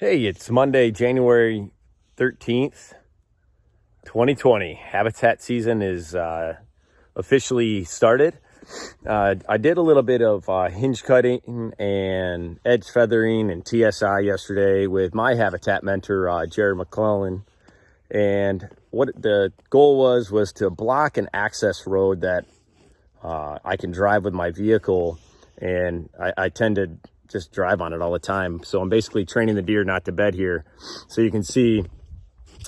Hey, it's Monday, January 13th, 2020. Habitat season is officially started. I did a little bit of hinge cutting and edge feathering and TSI yesterday with my habitat mentor, Jared McClellan. And what the goal was to block an access road that I can drive with my vehicle. And I tend to just drive on it all the time. So I'm basically training the deer not to bed here. So you can see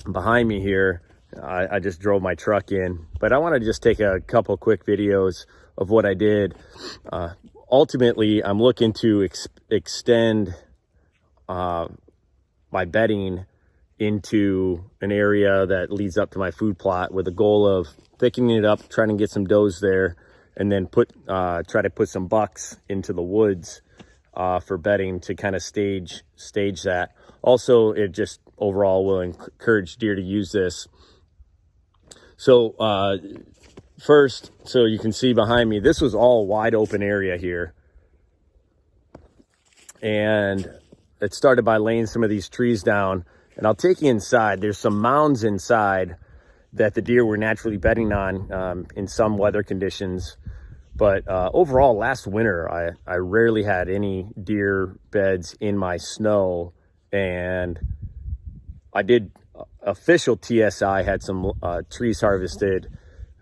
behind me here, I just drove my truck in, but I want to just take a couple quick videos of what I did. Ultimately, I'm looking to extend my bedding into an area that leads up to my food plot with the goal of thickening it up, trying to get some does there, and then try to put some bucks into the woods for bedding to kind of stage that. Also, it just overall will encourage deer to use this. So first, so you can see behind me, this was all wide open area here. And it started by laying some of these trees down. And I'll take you inside. There's some mounds inside that the deer were naturally bedding on in some weather conditions. But overall, last winter, I rarely had any deer beds in my snow. And I did official TSI, had some trees harvested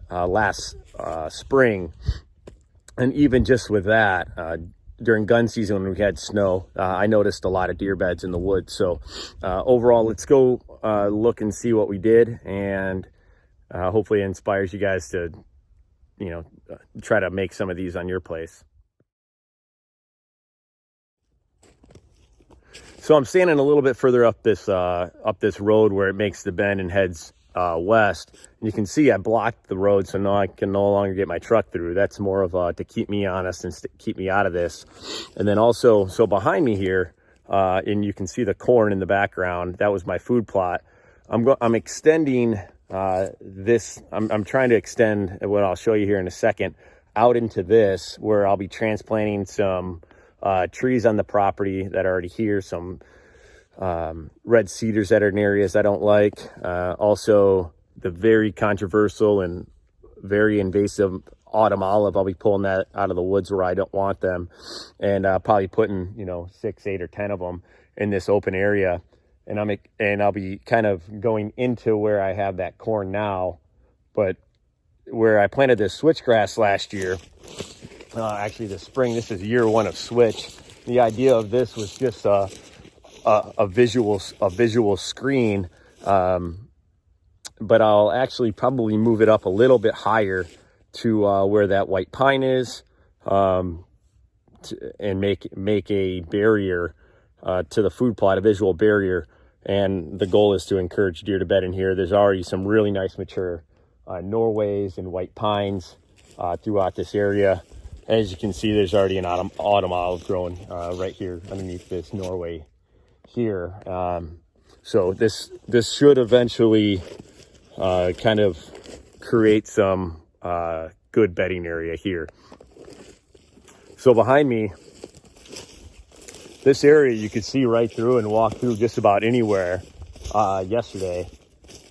last spring. And even just with that, during gun season when we had snow, I noticed a lot of deer beds in the woods. So overall, let's go look and see what we did. And hopefully it inspires you guys to try to make some of these on your place. So I'm standing a little bit further up this road where it makes the bend and heads west. And you can see I blocked the road, so now I can no longer get my truck through. That's more of to keep me honest and keep me out of this. And then also, so behind me here, and you can see the corn in the background. That was my food plot. I'm extending this. I'm trying to extend what I'll show you here in a second out into this, where I'll be transplanting some trees on the property that are already here, some red cedars that are in areas I don't like. Also, the very controversial and very invasive autumn olive. I'll be pulling that out of the woods where I don't want them, and probably putting 6, 8, or 10 of them in this open area. And I'll be kind of going into where I have that corn now, but where I planted this switchgrass last year, actually this spring. This is year 1 of switch. The idea of this was just a visual screen, but I'll actually probably move it up a little bit higher to where that white pine is, and make a barrier to the food plot, a visual barrier. And the goal is to encourage deer to bed in here. There's already some really nice mature Norways and white pines throughout this area. As you can see, there's already an autumn olive growing right here underneath this Norway here. So this should eventually kind of create some good bedding area here. So behind me, this area you could see right through and walk through just about anywhere yesterday.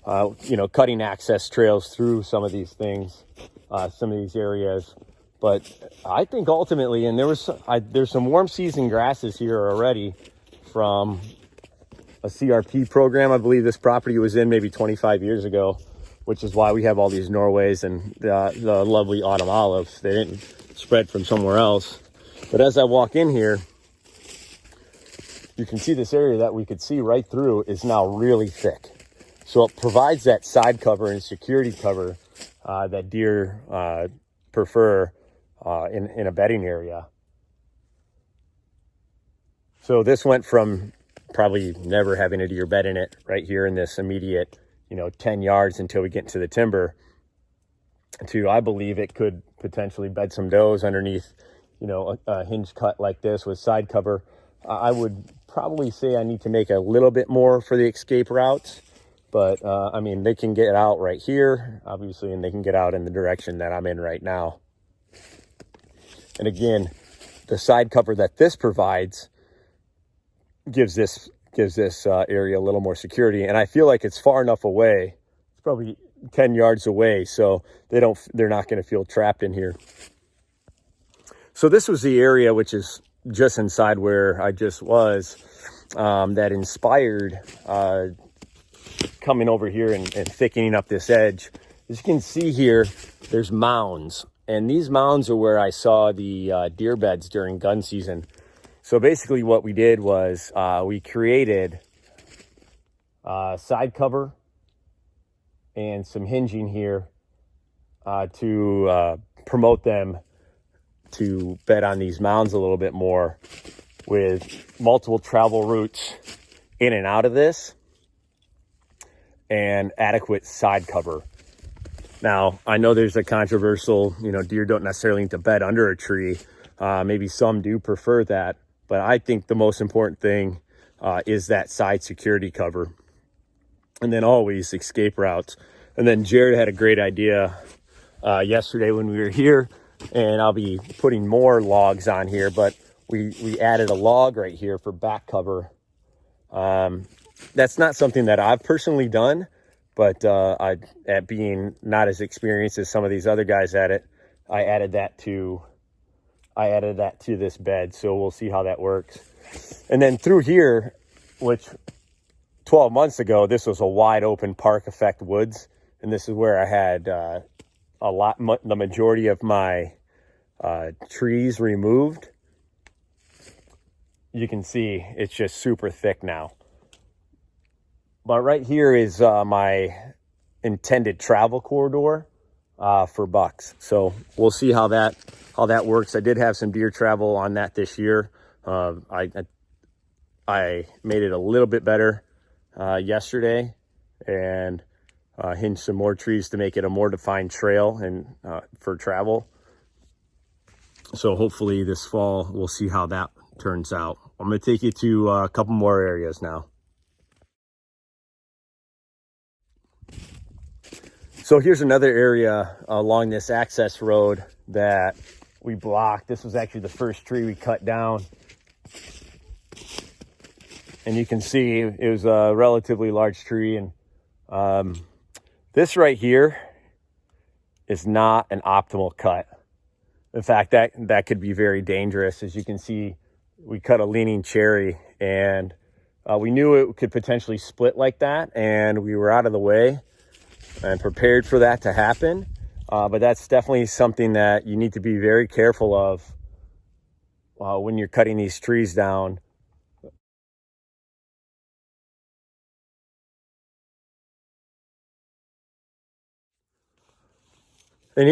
Cutting access trails through some of these things, some of these areas. But I think ultimately, and there's some warm season grasses here already from a CRP program. I believe this property was in maybe 25 years ago, which is why we have all these Norways and the lovely autumn olive. They didn't spread from somewhere else. But as I walk in here, you can see this area that we could see right through is now really thick. So it provides that side cover and security cover that deer prefer in a bedding area. So this went from probably never having a deer bed in it right here in this immediate 10 yards until we get into the timber to, I believe it could potentially bed some does underneath a hinge cut like this with side cover. I would probably say I need to make a little bit more for the escape routes, but they can get out right here, obviously, and they can get out in the direction that I'm in right now. And again, the side cover that this provides gives this gives this area a little more security. And I feel like it's far enough away. It's probably 10 yards away, so they're not going to feel trapped in here. So this was the area which is just inside where I just was, that inspired coming over here and thickening up this edge. As you can see here, there's mounds, and these mounds are where I saw the deer beds during gun season. So basically what we did was we created side cover and some hinging here to promote them to bed on these mounds a little bit more, with multiple travel routes in and out of this and adequate side cover. Now, I know there's a controversial, deer don't necessarily need to bed under a tree. Maybe some do prefer that, but I think the most important thing is that side security cover. And then always escape routes. And then Jared had a great idea yesterday when we were here, and I'll be putting more logs on here, but we added a log right here for back cover. That's not something that I've personally done, but at being not as experienced as some of these other guys at it, I added that to this bed. So we'll see how that works. And then through here, which 12 months ago, this was a wide open park effect woods. And this is where I had the majority of my trees removed. You can see it's just super thick now. But right here is my intended travel corridor for bucks. So we'll see how that works. I did have some deer travel on that this year. I made it a little bit better yesterday, and hinged some more trees to make it a more defined trail and for travel. So hopefully this fall we'll see how that turns out. I'm going to take you to a couple more areas now. So here's another area along this access road that we blocked. This was actually the first tree we cut down. And you can see it was a relatively large tree. And this right here is not an optimal cut. In fact, that could be very dangerous. As you can see, we cut a leaning cherry, and we knew it could potentially split like that, and we were out of the way and prepared for that to happen. But that's definitely something that you need to be very careful of when you're cutting these trees down. And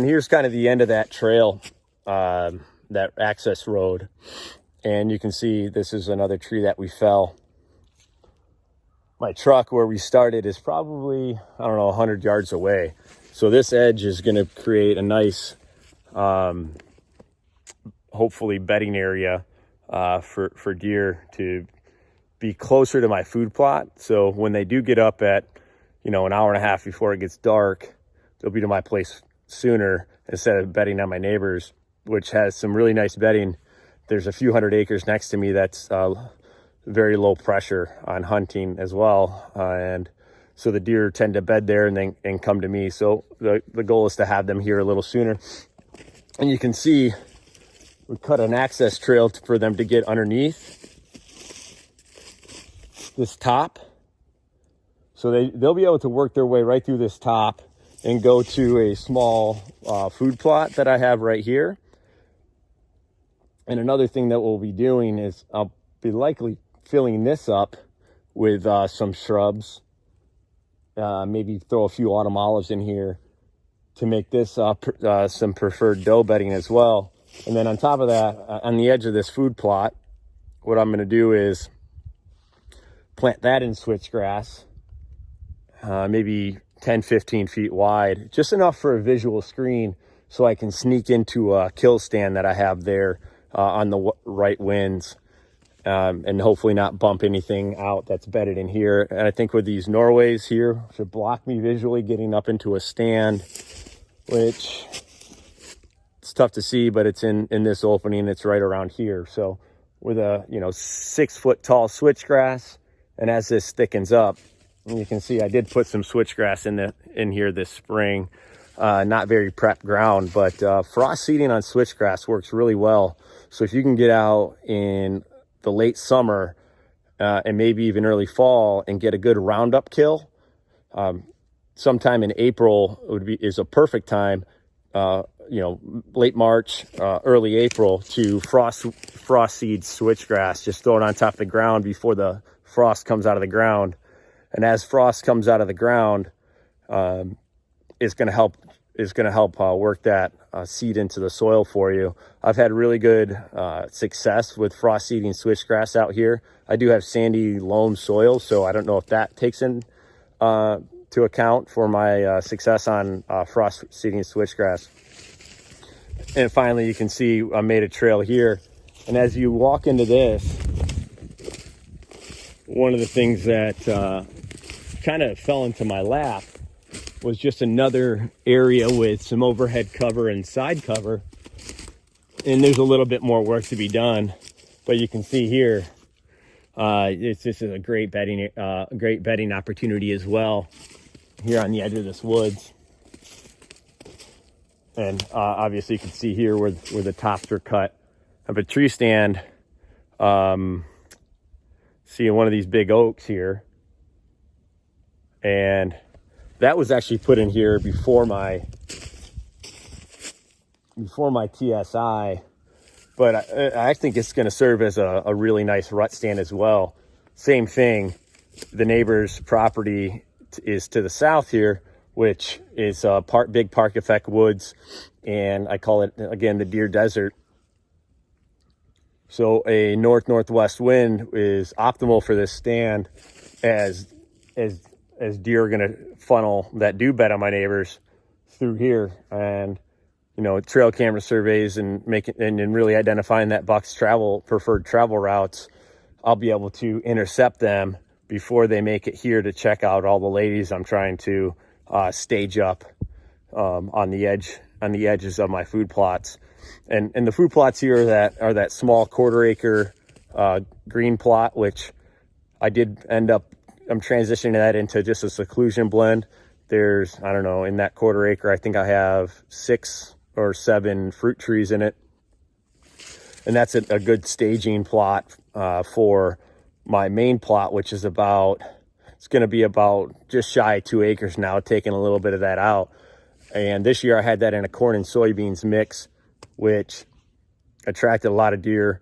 here's kind of the end of that trail, that access road. And you can see this is another tree that we fell. My truck where we started is probably, 100 yards away. So this edge is going to create a nice, hopefully bedding area for deer to be closer to my food plot. So when they do get up at, an hour and a half before it gets dark, they'll be to my place sooner instead of bedding on my neighbor's, which has some really nice bedding. There's a few hundred acres next to me that's very low pressure on hunting as well. And so the deer tend to bed there and come to me. So the goal is to have them here a little sooner. And you can see we cut an access trail for them to get underneath this top. So they'll be able to work their way right through this top and go to a small food plot that I have right here. And another thing that we'll be doing is I'll be likely filling this up with some shrubs. Maybe throw a few autumn olives in here to make this some preferred doe bedding as well. And then on top of that, on the edge of this food plot, what I'm going to do is plant that in switchgrass, maybe 10, 15 feet wide, just enough for a visual screen so I can sneak into a kill stand that I have there on the right winds, and hopefully not bump anything out that's bedded in here. And I think with these Norways here should block me visually getting up into a stand, which it's tough to see, but it's in this opening. It's right around here. So with a 6-foot tall switchgrass. And as this thickens up, you can see I did put some switchgrass in here this spring. Not very prep ground, but frost seeding on switchgrass works really well. So if you can get out in the late summer and maybe even early fall and get a good Roundup kill, sometime in April is a perfect time. Late March, early April to frost seed switchgrass. Just throw it on top of the ground before the frost comes out of the ground. And as frost comes out of the ground, is going to help work that seed into the soil for you. I've had really good success with frost seeding switchgrass out here. I do have sandy loam soil, so I don't know if that takes in to account for my success on frost seeding switchgrass. And finally, you can see I made a trail here. And as you walk into this, one of the things that kind of fell into my lap was just another area with some overhead cover and side cover. And there's a little bit more work to be done, but you can see here, this is a great bedding opportunity as well here on the edge of this woods. And obviously you can see here where the tops are cut of a tree stand. See one of these big oaks here. And that was actually put in here before my TSI, but I think it's going to serve as a really nice rut stand as well. Same thing, the neighbor's property is to the south here, which is big park effect woods, and I call it again the deer desert. So a northwest wind is optimal for this stand, as deer are going to funnel that dew bed on my neighbors through here. And trail camera surveys and really identifying that buck's preferred travel routes, I'll be able to intercept them before they make it here to check out all the ladies I'm trying to stage up on the edges of my food plots. And the food plots here are that small 1/4 acre green plot, which I did end up, I'm transitioning that into just a seclusion blend. There's, I don't know, in that 1/4 acre, I think I have 6 or 7 fruit trees in it. And that's a good staging plot for my main plot, which is it's going to be about just shy of 2 acres now, taking a little bit of that out. And this year I had that in a corn and soybeans mix, which attracted a lot of deer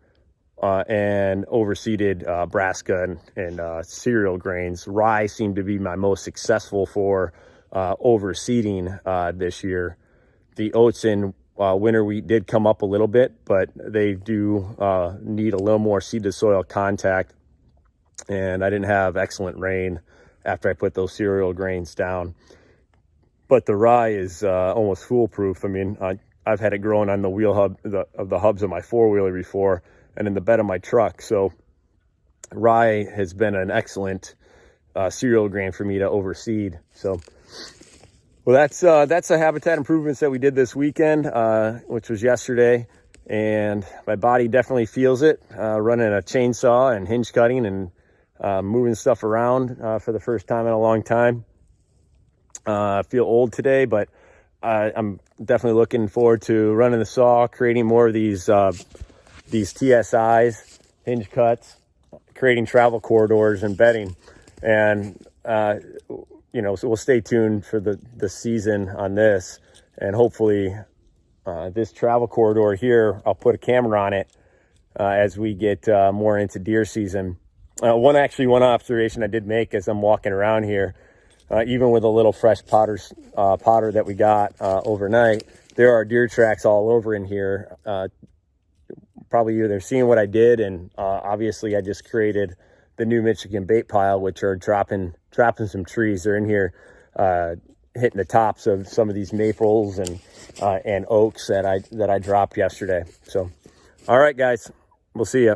and overseeded brassica and cereal grains. Rye seemed to be my most successful for overseeding this year. The oats and winter wheat did come up a little bit, but they do need a little more seed to soil contact. And I didn't have excellent rain after I put those cereal grains down. But the rye is almost foolproof. I mean, I've had it growing on the wheel hub of the hubs of my 4-wheeler before, and in the bed of my truck. So rye has been an excellent cereal grain for me to overseed. So, well, that's the habitat improvements that we did this weekend, which was yesterday. And my body definitely feels it, running a chainsaw and hinge cutting and moving stuff around for the first time in a long time. I feel old today, but I'm definitely looking forward to running the saw, creating more of these TSIs, hinge cuts, creating travel corridors and bedding. And, so we'll stay tuned for the season on this. And hopefully this travel corridor here, I'll put a camera on it as we get more into deer season. One observation I did make as I'm walking around here, even with a little fresh powder that we got overnight, there are deer tracks all over in here. Probably they're seeing what I did, and obviously I just created the new Michigan bait pile, which are dropping some trees. They're in here hitting the tops of some of these maples and oaks that I dropped yesterday. So, all right, guys, we'll see ya.